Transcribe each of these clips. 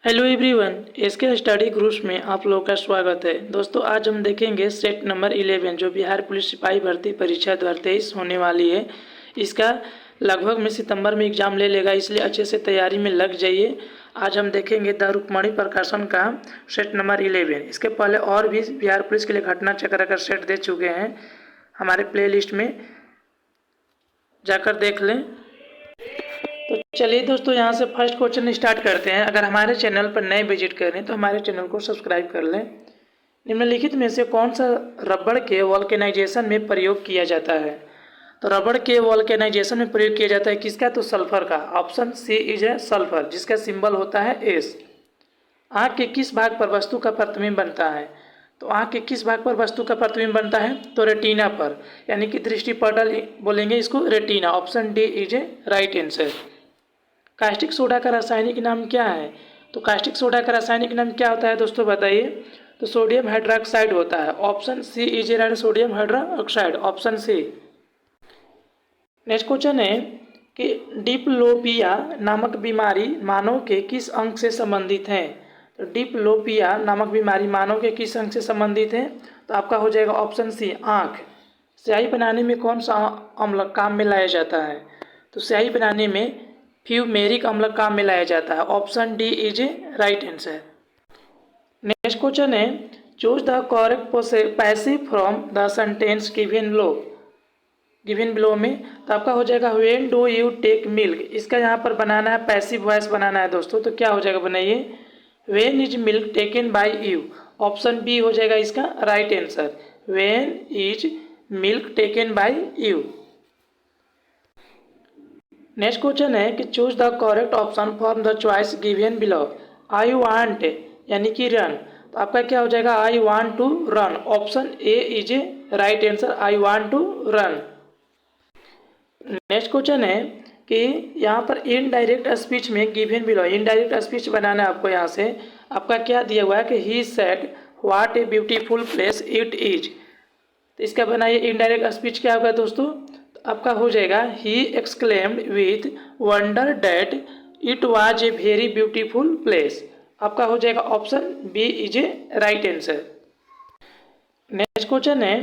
Hello everyone, S K study groups में आप लोगों का स्वागत है। दोस्तों, आज हम देखेंगे सेट नंबर 11 जो बिहार पुलिस सिपाही भर्ती परीक्षा 2023 होने वाली है। इसका लगभग में सितंबर में एग्ज़ाम ले लेगा, इसलिए अच्छे से तैयारी में लग जाइए। आज हम देखेंगे द रुक्मणी प्रकाशन का सेट नंबर 11। इसके पहले और भी बिहार पुलिस के लिए घटना चक्र का सेट दे चुके हैं, हमारे प्ले लिस्ट में जाकर देख लें। तो चलिए दोस्तों, यहाँ से फर्स्ट क्वेश्चन स्टार्ट करते हैं। अगर हमारे चैनल पर नए विजिट करें तो हमारे चैनल को सब्सक्राइब कर लें। निम्नलिखित में से कौन सा रबड़ के वल्केनाइजेशन में प्रयोग किया जाता है? तो रबड़ के वल्केनाइजेशन में प्रयोग किया जाता है किसका? तो सल्फर का। ऑप्शन सी इज है सल्फर, जिसका सिंबल होता है एस। आँख के किस भाग पर वस्तु का प्रतिबिंब बनता है? तो आँख के किस भाग पर वस्तु का प्रतिबिंब बनता है? तो रेटिना पर, यानी कि दृष्टि पटल बोलेंगे इसको, retina. Option D is a right answer. Caustic soda का रासायनिक नाम क्या है? तो कास्टिक सोडा का रासायनिक नाम क्या होता है दोस्तों, बताइए। तो सोडियम हाइड्रोक्साइड होता है। Option C is right, sodium hydroxide, option C. Next question है कि डिप्लोपिया नामक बीमारी मानव के किस अंग से संबंधित है? तो डिप्लोपिया नामक बीमारी मानव के किस अंग से संबंधित है? तो आपका हो जाएगा ऑप्शन सी, आँख। स्याही बनाने में कौन सा अम्ल काम में लाया जाता है? तो स्याही बनाने में फ्यूमेरिक अम्ल काम में लाया जाता है। Option D is a right answer. Next question है, choose the correct passive from the sentence given below में। तो आपका हो जाएगा when do you take milk. इसका यहाँ पर बनाना है, पैसिव वॉइस बनाना है दोस्तों। तो क्या हो जाएगा, बनाइए। When is milk taken by you. Option B हो जाएगा इसका right answer. When is milk taken by you. Next question है कि choose the correct option for the choice given below. I want यानी कि रन। तो आपका क्या हो जाएगा, I want to run. Option A is a right answer, I want to run. Next question है कि यहाँ पर इनडायरेक्ट स्पीच में गिवन बिलो, इनडायरेक्ट स्पीच बनाना है आपको। यहाँ से आपका क्या दिया हुआ है कि he said what a beautiful place it is. तो इसका बनाइए इनडायरेक्ट स्पीच क्या होगा दोस्तों। तो आपका हो जाएगा he exclaimed with wonder that it was a very beautiful place. आपका हो जाएगा option B is a right answer. Next question है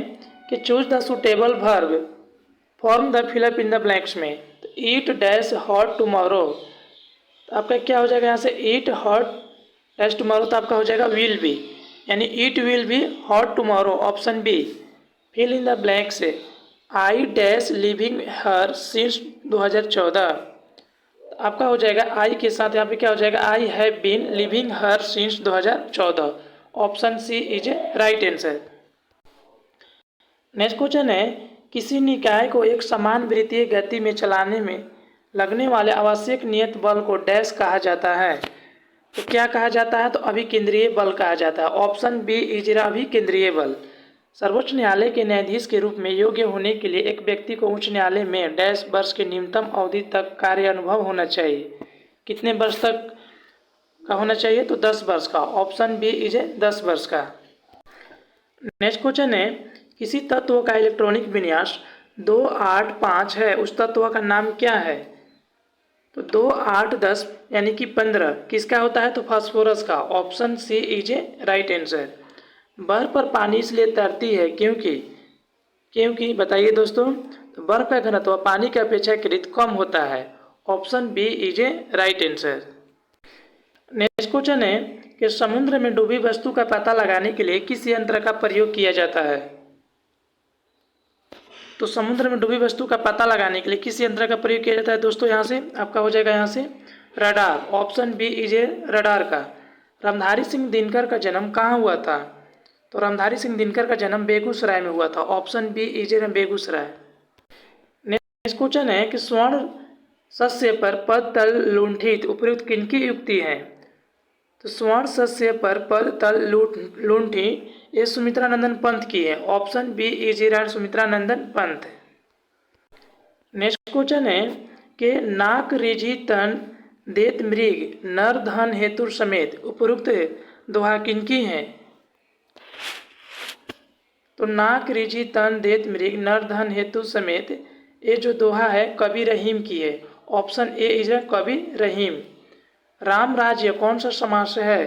कि choose the suitable verb form the fill up in the blanks में। तो ईट डैश हॉट टुमारो। तो आपका क्या हो जाएगा यहाँ से, ईट हॉट डैश टुमारो। तो आपका हो जाएगा विल बी, यानी it will be hot tomorrow. Option B. Fill in the blank से I dash living here since 2014। आपका हो जाएगा आई के साथ यहाँ पे क्या हो जाएगा, I have been living here since 2014। Option C is a right answer. Next question है, किसी निकाय को एक समान वृत्तीय गति में चलाने में लगने वाले आवश्यक नियत बल को डैश कहा जाता है। तो क्या कहा जाता है, तो अभिकेंद्रीय बल कहा जाता है। ऑप्शन बी इज अभिकेंद्रीय बल। सर्वोच्च न्यायालय के न्यायाधीश के रूप में योग्य होने के लिए एक व्यक्ति को उच्च न्यायालय में डैश वर्ष के न्यूनतम अवधि तक कार्य अनुभव होना चाहिए। कितने वर्ष तक का होना चाहिए, तो 10 वर्ष का। ऑप्शन बी इज 10 वर्ष का। नेक्स्ट क्वेश्चन है, किसी तत्व का इलेक्ट्रॉनिक विन्यास 285 है, उस तत्व का नाम क्या है? तो 2 8 10 यानी कि 15 किसका होता है, तो फास्फोरस का। Option C is a right answer. बर्फ पर पानी इसलिए तैरती है क्योंकि बताइए दोस्तों, तो बर्फ का घनत्व पानी की अपेक्षाकृत कम होता है। Option B is a right answer. Next question है कि समुद्र में डूबी वस्तु का पता लगाने के लिए किस यंत्र का प्रयोग किया जाता है? तो समुद्र में डूबी वस्तु का पता लगाने के लिए किस यंत्र का प्रयोग किया जाता है दोस्तों? यहाँ से आपका हो जाएगा यहाँ से radar. Option B is a radar का। रामधारी सिंह दिनकर का जन्म कहाँ हुआ था? तो रामधारी सिंह दिनकर का जन्म बेगूसराय में हुआ था। Option B is a Begusarai. Next question है कि स्वर्ण सस्य पर पद तल लुंठित उपयुक्त किनकी युक्ति है? तो स्वर्ण सस्य पर पद तल लुंठी ये सुमित्रानंदन पंत की है। Option B is right, Sumitranandan Pant. Next question है कि नाक रिझी तन देत मृग नर धन हेतु समेत उपयुक्त दोहा किनकी है? तो नाक रिझी तन देत मृग नर धन हेतु समेत ये जो दोहा है कवि रहीम की है। ऑप्शन ए इज कवि रहीम। राम राज्य कौन सा समास है?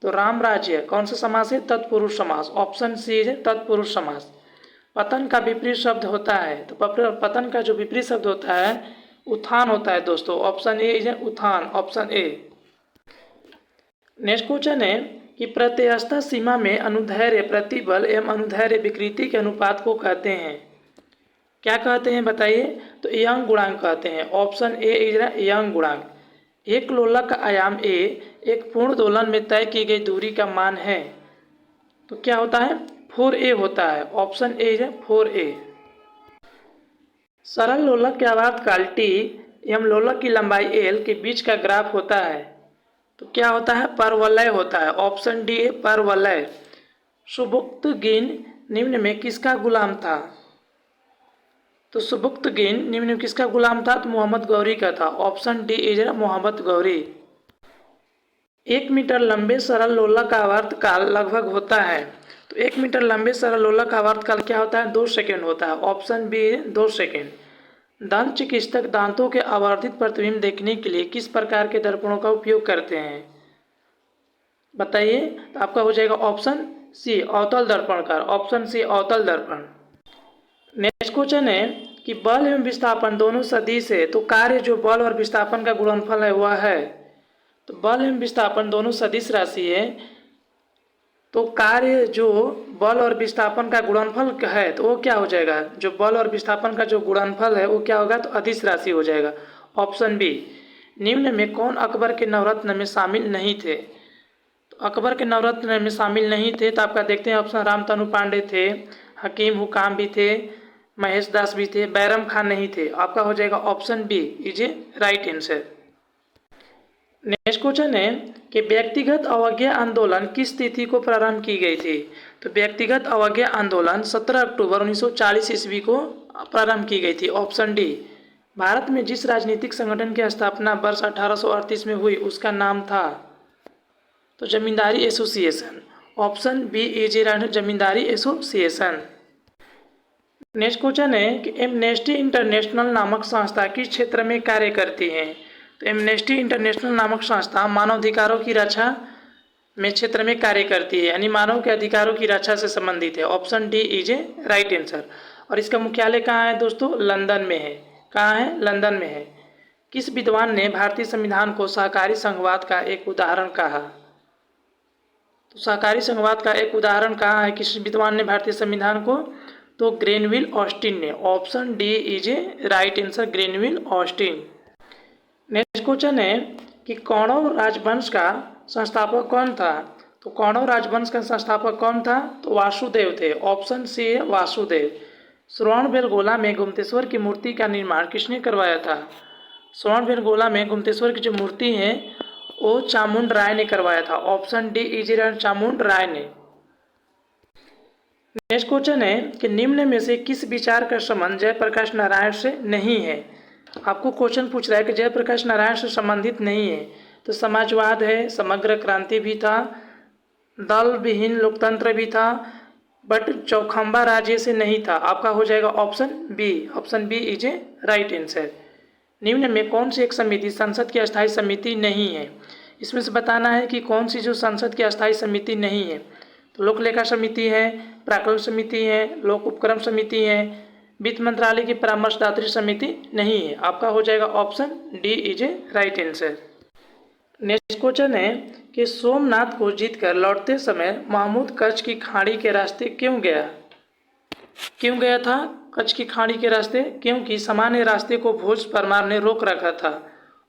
तो राम राज्य कौन सा समास है? तत्पुरुष समास। ऑप्शन सी है तत्पुरुष समास। पतन का विपरीत शब्द होता है, तो पतन का जो विपरीत शब्द होता है उत्थान होता है दोस्तों। ऑप्शन ए है उत्थान, ऑप्शन ए। नेक्स्ट क्वेश्चन है कि प्रत्ययस्था सीमा में अनुदैर्ध्य प्रतिबल एवं अनुदैर्ध्य विकृति के अनुपात को कहते हैं, क्या कहते हैं बताइए? तो यंग गुणांक कहते हैं। ऑप्शन ए इज यंग गुणांक। एक लोलक का आयाम ए एक पूर्ण दोलन में तय की गई दूरी का मान है, तो क्या होता है? 4a होता है। ऑप्शन ए है 4a। सरल लोलक के आवर्तकाल t एवं लोलक की लंबाई l के बीच का ग्राफ होता है, तो क्या होता है? परवलय होता है। ऑप्शन डी है परवलय। सुबुक्तगिन निम्न में किसका गुलाम था? तो सुबुक्तगिन निम्न में किसका गुलाम था? तो मोहम्मद गौरी का था। Option D is Mohammad Ghori. 1 metre लंबे सरल लोलक का आवर्तकाल लगभग होता है, तो 1 मीटर लंबे सरल लोलक का आवर्तकाल क्या होता है? 2 सेकेंड होता है। Option B 2 second. दंत चिकित्सक दांतों के आवर्धित प्रतिबिंब देखने के लिए किस प्रकार के दर्पणों का उपयोग करते हैं, बताइए? तो आपका हो जाएगा ऑप्शन सी अवतल दर्पण का। ऑप्शन सी अवतल दर्पण। नेक्स्ट क्वेश्चन है कि बल एवं विस्थापन दोनों सदिश है, तो कार्य जो बल और विस्थापन का गुणनफल है वह है, तो बल एवं विस्थापन दोनों सदिश राशि है, तो कार्य जो बल और विस्थापन का गुणनफल है तो वो क्या हो जाएगा? जो बल और विस्थापन का जो गुणनफल है वो क्या होगा? तो अदिश राशि हो जाएगा। Option B. निम्न में कौन अकबर के नवरत्न में शामिल नहीं थे? तो अकबर के नवरत्न में शामिल नहीं थे, तो आपका देखते हैं ऑप्शन रामतनु पांडे थे, हकीम हुकाम भी थे, महेश दास भी थे, बैरम खान नहीं थे। आपका हो जाएगा option B is a right answer. Next question है कि व्यक्तिगत अवज्ञा आंदोलन किस तिथि को प्रारंभ की गई थी? तो व्यक्तिगत अवज्ञा आंदोलन 17 अक्टूबर 1940 ईस्वी को प्रारंभ की गई थी। Option D. भारत में जिस राजनीतिक संगठन की स्थापना वर्ष 1838 में हुई उसका नाम था, तो Zamindari association. Option B is Zamindari association. Next question है कि एमनेस्टी इंटरनेशनल नामक संस्था किस क्षेत्र में कार्य करती है? तो एमनेस्टी इंटरनेशनल नामक संस्था मानवाधिकारों की रक्षा में क्षेत्र में कार्य करती है, यानी मानव के अधिकारों की रक्षा से संबंधित है। Option D is a right answer. और इसका मुख्यालय कहाँ है दोस्तों? लंदन में है। कहाँ है? लंदन में है। किस विद्वान ने भारतीय संविधान को सहकारी संघवाद का एक उदाहरण कहा? तो सहकारी संघवाद का एक उदाहरण कहाँ है? किस विद्वान ने भारतीय संविधान को? तो ग्रेनविल ऑस्टिन ने। Option D is a right answer, Granville Austin. Next question है कि कौरव राजवंश का संस्थापक कौन था? तो कौरव राजवंश का संस्थापक कौन था? तो वासुदेव थे। ऑप्शन सी है वासुदेव। श्रवणबेलगोला में गुप्तेश्वर की मूर्ति का निर्माण किसने करवाया था? श्रवणबेलगोला में गुप्तेश्वर की जो मूर्ति है वो चामुंड राय ने करवाया था। ऑप्शन डी इज चामुंड राय ने। नेक्स्ट क्वेश्चन है कि निम्न में से किस विचार का संबंध जयप्रकाश नारायण से नहीं है? आपको क्वेश्चन पूछ रहा है कि जयप्रकाश नारायण से संबंधित नहीं है, तो समाजवाद है, समग्र क्रांति भी था, दल विहीन लोकतंत्र भी था, बट चौखंबा राज्य से नहीं था। आपका हो जाएगा option B. Option B is a right answer. निम्न में कौन सी एक समिति संसद की अस्थायी समिति नहीं है? इसमें से बताना है कि कौन सी जो संसद की अस्थायी समिति नहीं है। तो लोक लेखा समिति है, प्राकलन समिति है, लोक उपक्रम समिति है, वित्त मंत्रालय की परामर्शदात्री समिति नहीं है। आपका हो जाएगा option D is a right answer. Next question है कि सोमनाथ को जीतकर लौटते समय महमूद कच्छ की खाड़ी के रास्ते क्यों गया? क्यों गया था कच्छ की खाड़ी के रास्ते? क्योंकि सामान्य रास्ते को भोज परमार ने रोक रखा था।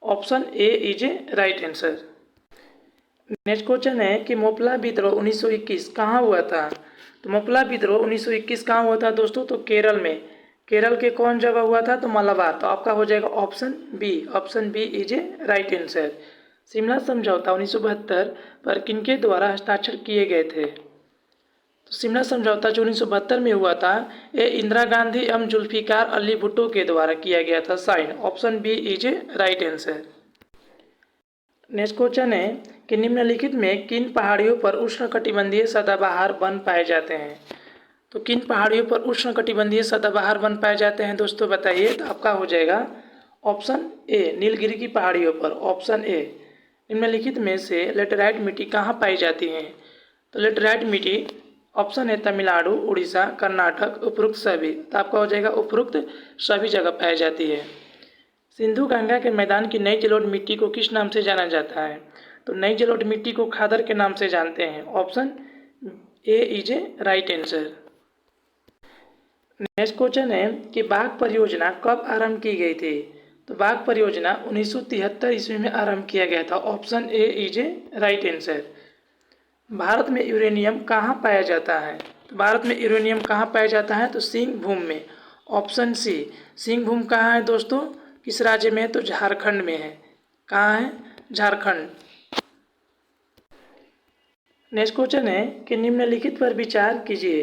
Option A is a right answer. Next question है कि मोपला विद्रोह 1921 कहाँ हुआ था? तो मोपला विद्रोह 1921 कहाँ हुआ था दोस्तों? तो केरल में। केरल के कौन जगह हुआ था? तो मलाबार। तो आपका हो जाएगा option B. Option B is a right answer. Shimla समझौता 1972 पर किनके द्वारा हस्ताक्षर किए गए थे? तो शिमला समझौता जो 1972 में हुआ था ये इंदिरा गांधी एवं जुल्फिकार अली भुट्टो के द्वारा किया गया था sign. Option B is a right answer. Next question है कि निम्नलिखित में किन पहाड़ियों पर उष्णकटिबंधीय सदाबहार वन पाए जाते हैं? तो किन पहाड़ियों पर उष्णकटिबंधीय सदाबहार वन पाए जाते हैं दोस्तों बताइए? तो आपका हो जाएगा ऑप्शन ए नीलगिरी की पहाड़ियों पर। Option A. निम्नलिखित में से लेटेराइट मिट्टी कहाँ पाई जाती है? तो लेटेराइट मिट्टी ऑप्शन है तमिलनाडु, उड़ीसा, कर्नाटक, उपरोक्त सभी। तो आपका हो जाएगा उपरोक्त सभी जगह पाई जाती है। सिंधु गंगा के मैदान की नई जलोढ़ मिट्टी को किस नाम से जाना जाता है? तो नई जलोढ़ मिट्टी को खादर के नाम से जानते हैं। Option A is a right answer. Next question है कि बाघ परियोजना कब आरंभ की गई थी? तो बाघ परियोजना 1973 ईस्वी में आरंभ किया गया था। Option A is a right answer. Bharat में यूरेनियम कहाँ पाया जाता है? तो भारत में यूरेनियम कहाँ पाया जाता है? तो सिंहभूम में। Option C. सिंहभूम कहाँ है दोस्तों? किस राज्य में है? तो झारखंड में है। कहाँ है? झारखंड। नेक्स्ट क्वेश्चन है कि निम्नलिखित पर विचार कीजिए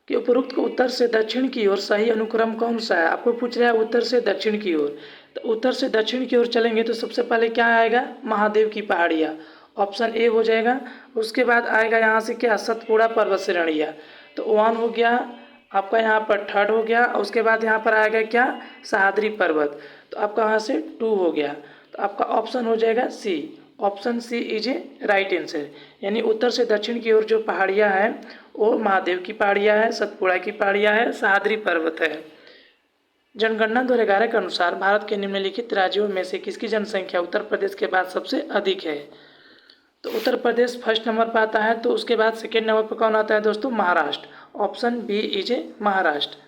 कि उपरोक्त को उत्तर से दक्षिण की ओर सही अनुक्रम कौन सा है? आपको पूछ रहा है उत्तर से दक्षिण की ओर। तो उत्तर से दक्षिण की ओर चलेंगे तो सबसे पहले क्या आएगा? महादेव की पहाड़ियाँ। ऑप्शन ए हो जाएगा। उसके बाद आएगा यहाँ से क्या? सतपुड़ा पर्वत श्रेणियाँ। तो 1 हो गया आपका, यहाँ पर 3rd हो गया। और उसके बाद यहाँ पर आएगा क्या? सह्याद्री पर्वत। तो आपका यहाँ से 2 हो गया। तो आपका ऑप्शन हो जाएगा C. Option C is a right answer. यानी उत्तर से दक्षिण की ओर जो पहाड़ियाँ हैं वो महादेव की पहाड़ियाँ है, सतपुड़ा की पहाड़ियाँ है, सह्याद्री पर्वत है। जनगणना 2011 के अनुसार भारत के निम्नलिखित राज्यों में से किसकी जनसंख्या उत्तर प्रदेश के बाद सबसे अधिक है? तो उत्तर प्रदेश फर्स्ट नंबर पर आता है। तो उसके बाद सेकेंड नंबर पर कौन आता है दोस्तों? Maharashtra. Option B is a Maharashtra.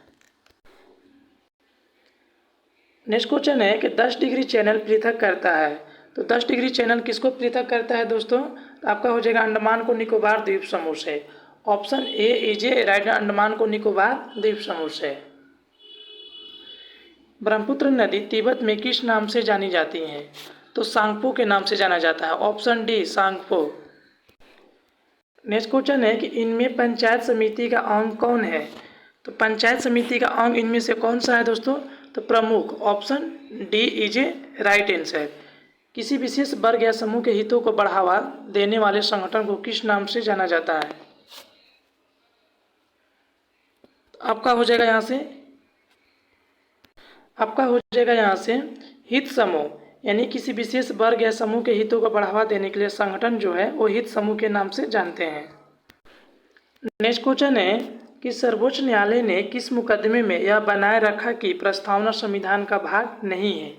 Next question है कि 10 डिग्री चैनल पृथक करता है। तो 10 डिग्री चैनल किसको पृथक करता है दोस्तों? तो आपका हो जाएगा अंडमान को निकोबार द्वीप समूह से। Option A is a right. Andaman को निकोबार द्वीप समूह से। ब्रह्मपुत्र नदी तिब्बत में किस नाम से जानी जाती है? तो सांगपो के नाम से जाना जाता है। Option D Tsangpo. Next question है कि इनमें पंचायत समिति का अंग कौन है? तो पंचायत समिति का अंग इनमें से कौन सा है दोस्तों? तो प्रमुख। Option D is a right answer. किसी विशेष वर्ग या समूह के हितों को बढ़ावा देने वाले संगठन को किस नाम से जाना जाता है? आपका हो जाएगा यहाँ से हित समूह। यानी किसी विशेष वर्ग या समूह के हितों को बढ़ावा देने के लिए संगठन जो है वो हित समूह के नाम से जानते हैं। नेक्स्ट क्वेश्चन है कि सर्वोच्च न्यायालय ने किस मुकदमे में यह बनाए रखा कि प्रस्तावना संविधान का भाग नहीं है?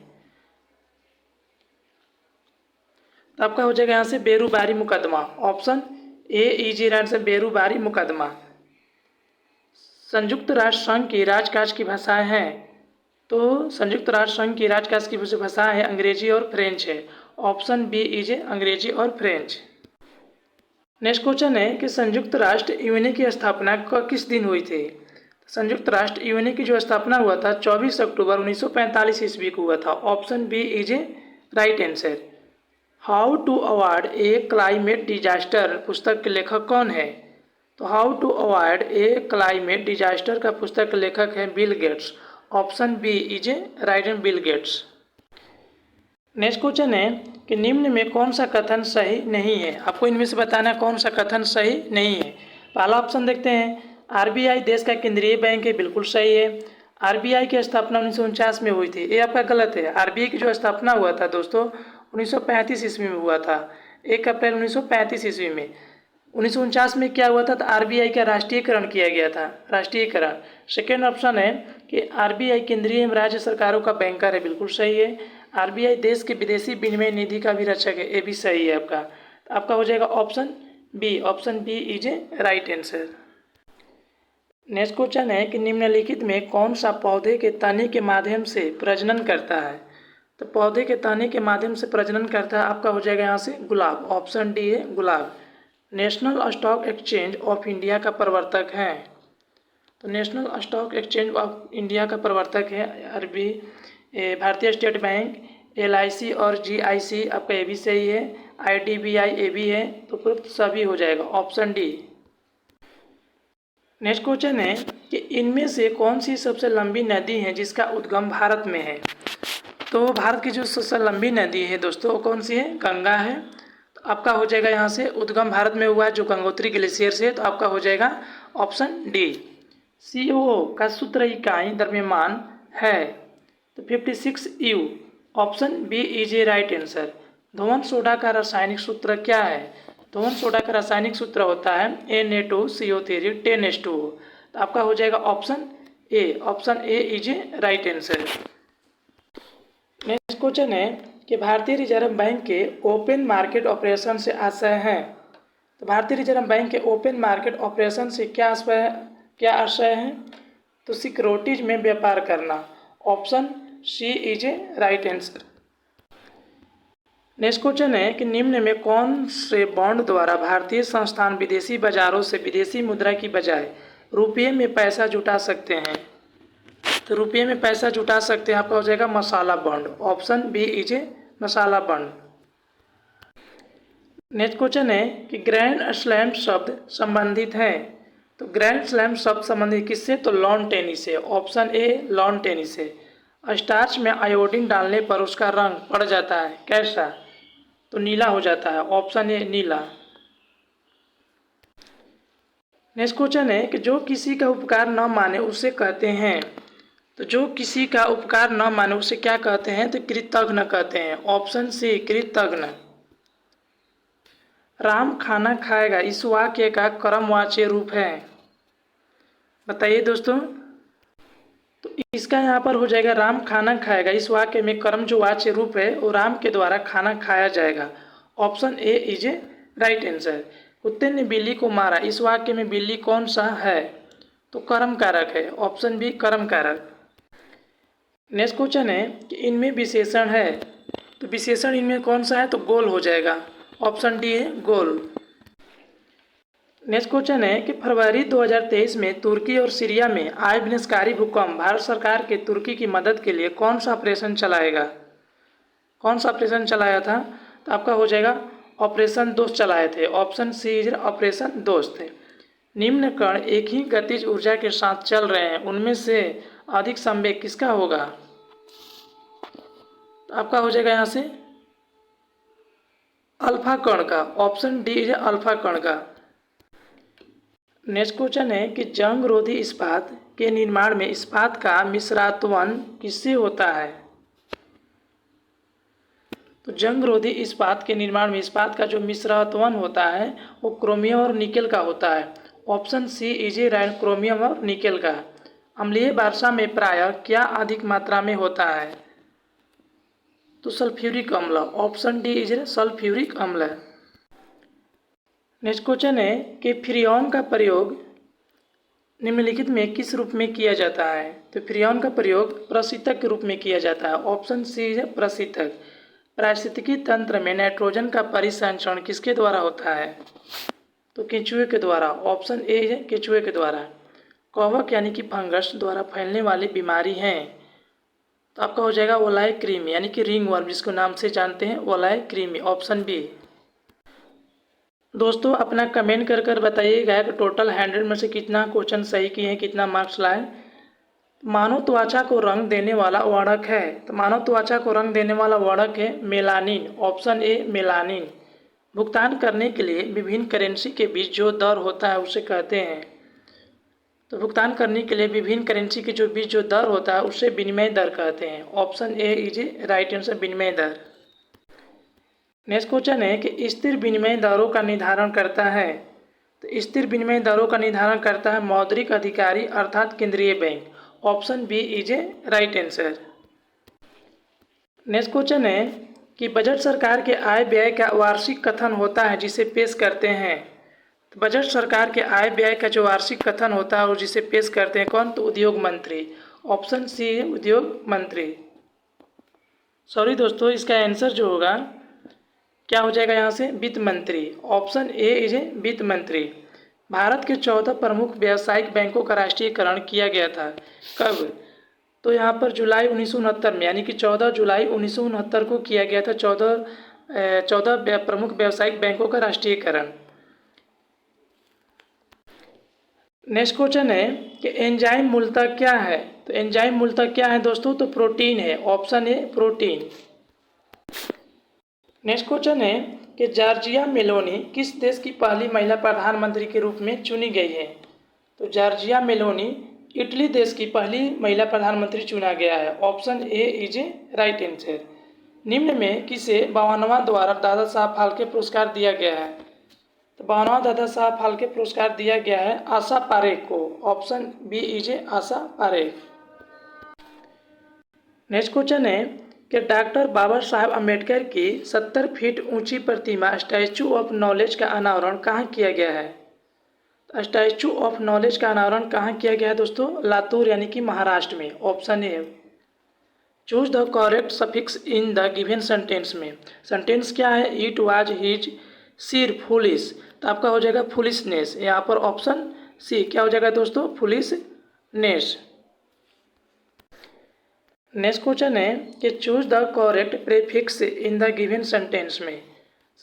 तो आपका हो जाएगा यहाँ से बेरूबारी मुकदमा। Option A is right answer. Berubari मुकदमा। संयुक्त राष्ट्र संघ की राजकाज की भाषाएं हैं। तो संयुक्त राष्ट्र संघ की राजकाज की भाषाएं हैं अंग्रेजी और फ्रेंच है। ऑप्शन बी इज अंग्रेजी और फ्रेंच। नेक्स्ट क्वेश्चन है कि संयुक्त राष्ट्र यूएनए की स्थापना किस दिन हुई थी? संयुक्त राष्ट्र यूएनए की जो स्थापना हुआ था 24 अक्टूबर 1945 ईस्वी को हुआ था। Option B is a right answer. How to avoid a climate disaster पुस्तक के लेखक कौन है? तो how to avoid a climate disaster का पुस्तक के लेखक है Bill Gates. Option B is a right and Bill Gates. Next question है कि निम्न में कौन सा कथन सही नहीं है? आपको इनमें से बताना कौन सा कथन सही नहीं है। पहला ऑप्शन देखते हैं, आरबीआई देश का केंद्रीय बैंक है। बिल्कुल सही है। आरबीआई की स्थापना 1949 में हुई थी। ये आपका गलत है। आरबीआई की जो स्थापना हुआ था दोस्तों 1935 ईस्वी में हुआ था। 1 अप्रैल 1935 ईस्वी में। 1949 में क्या हुआ था? तो आरबीआई का राष्ट्रीयकरण किया गया था। राष्ट्रीयकरण। सेकेंड ऑप्शन है कि आरबीआई केंद्रीय एवं राज्य सरकारों का बैंकर है। बिल्कुल सही है। आरबीआई देश के विदेशी विनिमय निधि का भी रक्षक है। ये भी सही है आपका। तो आपका हो जाएगा option B. Option B is a right answer. Next question है कि निम्नलिखित में कौन सा पौधे के तने के माध्यम से प्रजनन करता है? तो पौधे के तने के माध्यम से प्रजनन करता है। आपका हो जाएगा यहाँ से गुलाब। ऑप्शन डी है गुलाब। National Stock Exchange of India का प्रवर्तक है। तो National Stock Exchange of India का प्रवर्तक है भारतीय स्टेट बैंक, एलआईसी और जीआईसी। आपका ये भी सही है। आईडीबीआई ये भी है। तो उपरोक्त सभी हो जाएगा। Option D. नेक्स्ट क्वेश्चन है कि इनमें से कौन सी सबसे लंबी नदी है जिसका उद्गम भारत में है? तो भारत की जो सबसे लंबी नदी है दोस्तों वो कौन सी है? गंगा है। तो आपका हो जाएगा यहाँ से उद्गम भारत में हुआ है जो गंगोत्री ग्लेशियर से। तो आपका हो जाएगा ऑप्शन डी। CO का सूत्र इकाई द्रव्यमान है। तो 56 U। Option B is a right answer. धोवन सोडा का रासायनिक सूत्र क्या है? धोवन सोडा का रासायनिक सूत्र होता है Na2CO3 10H2O। तो आपका हो जाएगा option A is a right answer. Next question है कि भारतीय रिजर्व बैंक के ओपन मार्केट ऑपरेशन से आशय है। तो भारतीय रिजर्व बैंक के ओपन मार्केट ऑपरेशन से क्या आशय है? तो सिक्योरिटीज में व्यापार करना। Option C is a right answer. Next question है कि निम्न में कौन से बॉन्ड द्वारा भारतीय संस्थान विदेशी बाजारों से विदेशी मुद्रा की बजाय रुपये में पैसा जुटा सकते हैं? तो रुपये में पैसा जुटा सकते हैं, आपका हो जाएगा masala bond. Option B is a masala bond. Next question है कि ग्रैंड स्लैम शब्द संबंधित है। तो ग्रैंड स्लैम शब्द संबंधित किससे? तो लॉन टेनिस से। ऑप्शन ए लॉन टेनिस से। स्टार्च में आयोडीन डालने पर उसका रंग पड़ जाता है, कैसा? तो नीला हो जाता है। Option A Neela. Next question है कि जो किसी का उपकार न माने उसे कहते हैं। तो जो किसी का उपकार न माने उसे क्या कहते हैं? तो कृतघ्न कहते हैं। Option C कृतघ्न। राम खाना खाएगा इस वाक्य का कर्मवाच्य रूप है, बताइए दोस्तों। तो इसका यहाँ पर हो जाएगा राम खाना खाएगा। इस वाक्य में कर्म जो वाच्य रूप है वो राम के द्वारा खाना खाया जाएगा। Option A is a right answer. कुत्ते ने बिल्ली को मारा। इस वाक्य में बिल्ली कौन सा है? तो कर्म कारक है। ऑप्शन बी कर्म कारक। नेक्स्ट क्वेश्चन है कि इनमें विशेषण है। तो विशेषण इनमें कौन सा है? तो गोल हो जाएगा। ऑप्शन डी है गोल। नेक्स्ट क्वेश्चन है कि फरवरी 2023 में तुर्की और सीरिया में आए विनाशकारी भूकंप भारत सरकार के तुर्की की मदद के लिए कौन सा ऑपरेशन चलाएगा? कौन सा ऑपरेशन चलाया था? तो आपका हो जाएगा ऑपरेशन दोस्त चलाए थे। ऑप्शन सी इज ऑपरेशन दोस्त। निम्न कण एक ही गतिज ऊर्जा के साथ चल रहे हैं, उनमें से अधिक संवेग किसका होगा? तो आपका हो जाएगा यहाँ से अल्फा कण का। ऑप्शन डी इज अल्फा कण का। नेक्स्ट क्वेश्चन है कि जंग रोधी इस्पात के निर्माण में इस्पात का मिश्रात्वन किससे होता है? तो जंग रोधी इस्पात के निर्माण में इस्पात का जो मिश्रात्वन होता है वो क्रोमियम और निकेल का होता है। Option C is a chromium और निकेल का। अम्लीय वर्षा में प्रायः क्या अधिक मात्रा में होता है? तो सल्फ्यूरिक अम्ल। ऑप्शन डी इज सल्फ्यूरिक अम्ल। नेक्स्ट क्वेश्चन है कि फ्रीऑन का प्रयोग निम्नलिखित में किस रूप में किया जाता है? तो फ्रीऑन का प्रयोग प्रशीतक के रूप में किया जाता है। ऑप्शन सी है प्रशीतक। पारिस्थितिकी तंत्र में नाइट्रोजन का परिसंचरण किसके द्वारा होता है? तो केंचुए के द्वारा। ऑप्शन ए है केंचुए के द्वारा। कवक यानी कि फंगस द्वारा फैलने वाली बीमारी है। तो आपका हो जाएगा वोलाई क्रीमी यानी कि रिंग वर्म, जिसको नाम से जानते हैं वोलाई क्रीमी। Option B. दोस्तों अपना कमेंट कर बताइएगा कि टोटल 100 में से कितना क्वेश्चन सही किए हैं, कितना मार्क्स लाए। मानव त्वचा को रंग देने वाला वर्णक है। तो मानव त्वचा को रंग देने वाला वर्णक है मेलानिन। Option A melanin. भुगतान करने के लिए विभिन्न करेंसी के बीच जो दर होता है उसे कहते हैं। तो भुगतान करने के लिए विभिन्न करेंसी के बीच जो दर होता है उसे विनिमय दर कहते हैं। Option A is a right answer विनिमय दर। नेक्स्ट क्वेश्चन है कि स्थिर विनिमय दरों का निर्धारण करता है। तो स्थिर विनिमय दरों का निर्धारण करता है मौद्रिक अधिकारी अर्थात केंद्रीय bank. Option B is a right answer. Next question है कि बजट सरकार के आय व्यय का वार्षिक कथन होता है जिसे पेश करते हैं। तो बजट सरकार के आय व्यय का जो वार्षिक कथन होता है और जिसे पेश करते हैं कौन? तो उद्योग मंत्री। ऑप्शन सी है उद्योग मंत्री। सॉरी दोस्तों, इसका आंसर जो होगा क्या हो जाएगा यहाँ से? वित्त मंत्री। ऑप्शन ए इज ए वित्त मंत्री। भारत के 14 प्रमुख व्यावसायिक बैंकों का राष्ट्रीयकरण किया गया था। कब? तो यहाँ पर जुलाई 1969 में, यानी कि 14 जुलाई 1969 को किया गया था 14 प्रमुख व्यावसायिक बैंकों का राष्ट्रीयकरण। नेक्स्ट क्वेश्चन है कि एंजाइम मूलतः क्या है? तो एंजाइम मूलतः क्या है दोस्तों? तो प्रोटीन है। Option A protein. Next question है कि जॉर्जिया मेलोनी किस देश की पहली महिला प्रधानमंत्री के रूप में चुनी गई है? तो जॉर्जिया मेलोनी इटली देश की पहली महिला प्रधानमंत्री चुना गया है। Option A is a right answer. निम्न में किसे 52वां द्वारा दादा साहब फाल्के पुरस्कार दिया गया है? तो 52वां दादा साहब फाल्के पुरस्कार दिया गया है आशा पारेख को। Option B is Asha Parekh. Next question है कि डॉक्टर बाबा साहेब अम्बेडकर की 70 फीट ऊंची प्रतिमा स्टैचू ऑफ नॉलेज का अनावरण कहाँ किया गया है? स्टैचू ऑफ नॉलेज का अनावरण कहाँ किया गया है दोस्तों? लातूर यानी कि महाराष्ट्र में। Option A. Choose the correct suffix in the given sentence में। सेंटेंस क्या है? इट वाज हिज सिर फुलिश, तो आपका हो जाएगा फुलिशनेस। यहाँ पर ऑप्शन सी क्या हो जाएगा दोस्तों? फुलिशनेस। नेक्स्ट क्वेश्चन है कि choose the correct prefix in the given sentence में।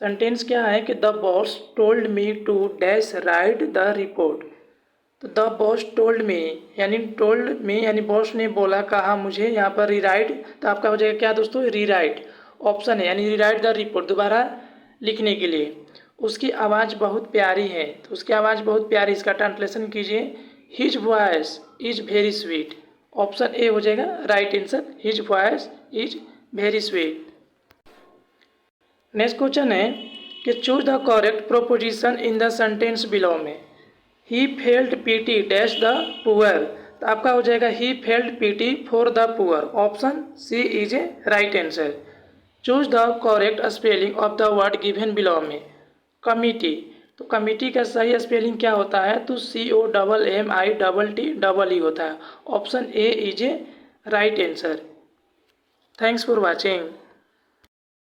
सेंटेंस क्या है कि the boss told me to dash write the report. तो द बॉस टोल्ड मी यानी बॉस ने बोला, कहा मुझे, यहाँ पर रीराइट, तो आपका हो जाएगा क्या दोस्तों? रीराइट। ऑप्शन है यानी रीराइट द रिपोर्ट, दोबारा लिखने के लिए। उसकी आवाज़ बहुत प्यारी है, तो उसकी आवाज़ बहुत प्यारी, इसका ट्रांसलेशन कीजिए his voice is very sweet. Option A हो जाएगा right answer, his voice is very sweet. Next question है कि choose the correct preposition in the sentence below में। He felt pity dash the poor, तो आपका हो जाएगा he felt pity for the poor. Option C is a right answer. Choose the correct spelling of the word given below में। Committee, तो committee का सही spelling क्या होता है? तो COMMITT होता है। Option A is a right answer. Thanks for watching.